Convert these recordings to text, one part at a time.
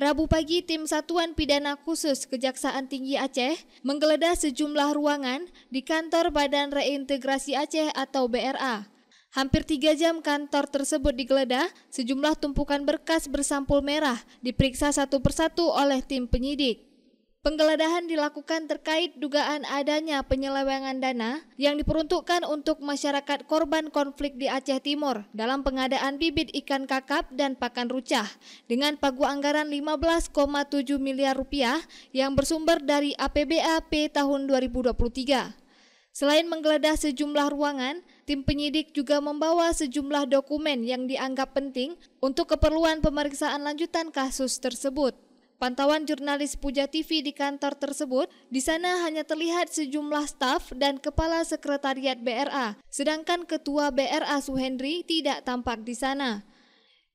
Rabu pagi, tim Satuan Pidana Khusus Kejaksaan Tinggi Aceh menggeledah sejumlah ruangan di kantor Badan Reintegrasi Aceh atau BRA. Hampir 3 jam kantor tersebut digeledah, sejumlah tumpukan berkas bersampul merah diperiksa satu persatu oleh tim penyidik. Penggeledahan dilakukan terkait dugaan adanya penyelewengan dana yang diperuntukkan untuk masyarakat korban konflik di Aceh Timur dalam pengadaan bibit ikan kakap dan pakan rucah dengan pagu anggaran 15,7 miliar rupiah yang bersumber dari APBAP tahun 2023. Selain menggeledah sejumlah ruangan, tim penyidik juga membawa sejumlah dokumen yang dianggap penting untuk keperluan pemeriksaan lanjutan kasus tersebut. Pantauan jurnalis Puja TV di kantor tersebut, di sana hanya terlihat sejumlah staf dan kepala sekretariat BRA, sedangkan ketua BRA Suhendri tidak tampak di sana.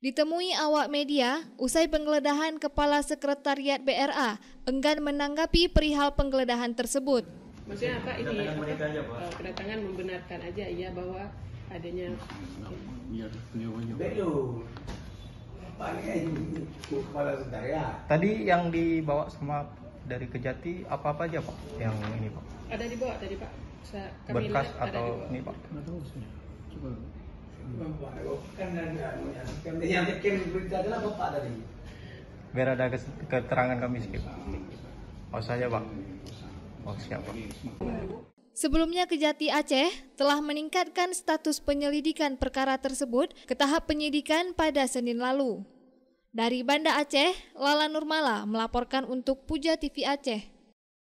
Ditemui awak media, usai penggeledahan kepala sekretariat BRA enggan menanggapi perihal penggeledahan tersebut. Maksudnya apa ini? Kedatangan membenarkan aja ya bahwa adanya. Tadi yang dibawa sama dari Kejati apa aja Pak? Yang ini Pak? Ada dibawa tadi Pak. Berkas atau ini Pak? Biar ada keterangan kami sedikit. Oh saya Pak. Oh siapa? Sebelumnya Kejati Aceh telah meningkatkan status penyelidikan perkara tersebut ke tahap penyidikan pada Senin lalu. Dari Banda Aceh, Lala Nurmala melaporkan untuk Puja TV Aceh.